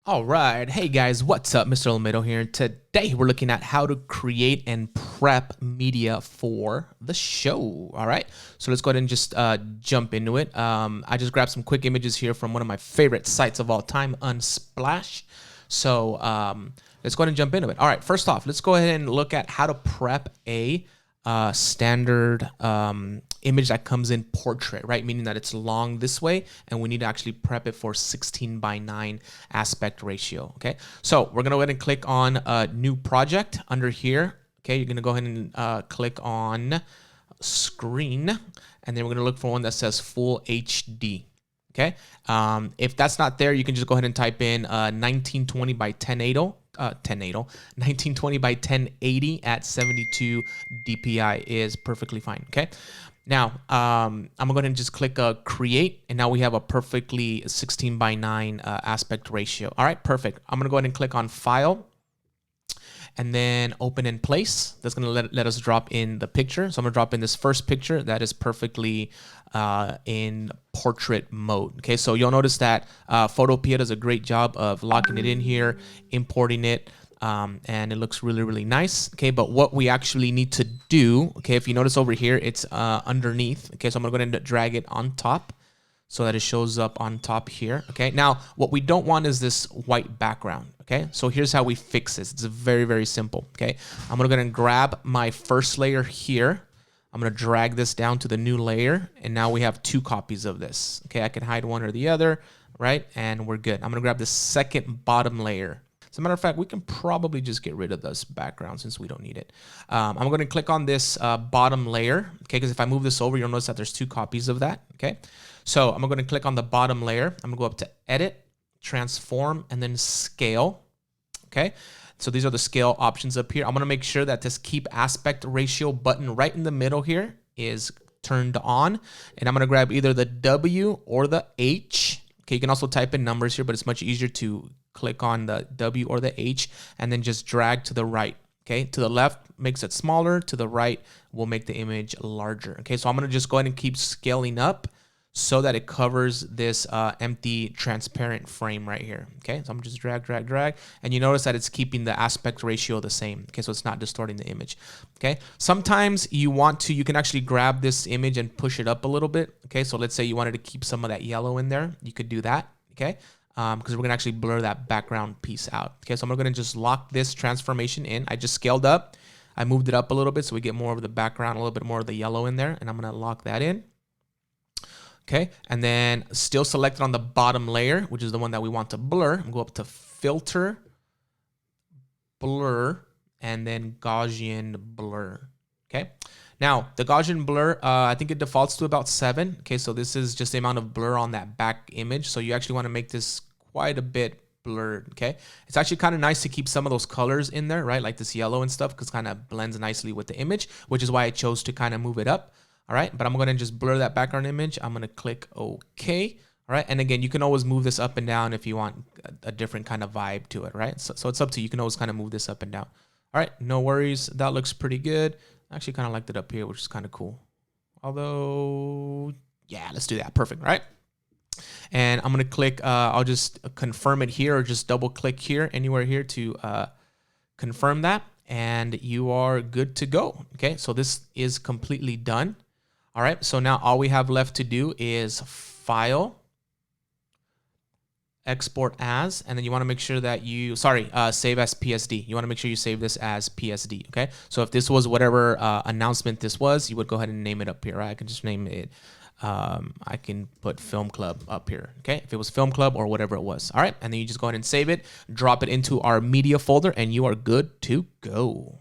All right. Hey guys, what's up? Mr. Olmedo here. Today we're looking at how to create and prep media for the show. All right. So let's go ahead and just jump into it. I just grabbed some quick images here from one of my favorite sites of all time, Unsplash. So let's go ahead and jump into it. All right. First off, let's go ahead and look at how to prep a standard image that comes in portrait, right? Meaning that it's long this way and we need to actually prep it for 16:9 aspect ratio. Okay, so we're gonna go ahead and click on a new project under here. Okay, you're gonna go ahead and click on screen, and then we're gonna look for one that says full HD. Okay, if that's not there, you can just go ahead and type in 1920 by 1920 by 1080 at 72 DPI is perfectly fine. Okay, now I'm gonna go ahead and just click create, and now we have a perfectly 16:9 aspect ratio. All right, perfect. I'm gonna go ahead and click on file and then open in place. That's gonna let us drop in the picture. So I'm gonna drop in this first picture that is perfectly in portrait mode. Okay, so you'll notice that Photopea does a great job of locking it in here, importing it, and it looks really, really nice. Okay, but what we actually need to do, okay, if you notice over here, it's underneath. Okay, so I'm gonna go ahead and drag it on top so that it shows up on top here. Okay, now what we don't want is this white background. Okay, so here's how we fix this. It's very, very simple. Okay, I'm gonna go ahead and grab my first layer here. I'm gonna drag this down to the new layer, and now we have two copies of this. Okay, I can hide one or the other, right? And we're good. I'm gonna grab the second bottom layer. As a matter of fact, we can probably just get rid of this background since we don't need it. I'm going to click on this bottom layer, okay, because if I move this over, you'll notice that there's two copies of that, okay? So I'm going to click on the bottom layer. I'm going to go up to Edit, Transform, and then Scale, okay? So these are the scale options up here. I'm going to make sure that this Keep Aspect Ratio button right in the middle here is turned on, and I'm going to grab either the W or the H. Okay, you can also type in numbers here, but it's much easier to click on the W or the H and then just drag to the right. Okay, to the left makes it smaller, to the right will make the image larger. Okay, so I'm gonna just go ahead and keep scaling up so that it covers this empty transparent frame right here. Okay, so I'm just drag, and you notice that it's keeping the aspect ratio the same. Okay, so it's not distorting the image. Okay, sometimes you can actually grab this image and push it up a little bit. Okay, so let's say you wanted to keep some of that yellow in there, you could do that. Okay, because we're gonna actually blur that background piece out. Okay, so I'm gonna just lock this transformation in. I just scaled up, I moved it up a little bit so we get more of the background, a little bit more of the yellow in there, and I'm gonna lock that in. Okay, and then still selected on the bottom layer, which is the one that we want to blur. I'm gonna go up to Filter, Blur, and then Gaussian Blur. Okay, now the Gaussian blur, I think it defaults to about 7. Okay, so this is just the amount of blur on that back image. So you actually want to make this quite a bit blurred. Okay, it's actually kind of nice to keep some of those colors in there, right? Like this yellow and stuff, because kind of blends nicely with the image, which is why I chose to kind of move it up. All right, but I'm going to just blur that background image. I'm going to click OK. All right, and again, you can always move this up and down if you want a different kind of vibe to it, right? So it's up to you. You can always kind of move this up and down. All right, no worries. That looks pretty good. I actually kind of liked it up here, which is kind of cool. Although, yeah, let's do that. Perfect, right? And I'm going to click, I'll just confirm it here, or just double click here, anywhere here to confirm that. And you are good to go. Okay, so this is completely done. All right, so now all we have left to do is File, Export As, and then you want to make sure that you, save as PSD. You want to make sure you save this as PSD, okay? So if this was whatever announcement this was, you would go ahead and name it up here, right? I can just name it, I can put Film Club up here, okay? If it was Film Club or whatever it was, all right? And then you just go ahead and save it, drop it into our media folder, and you are good to go.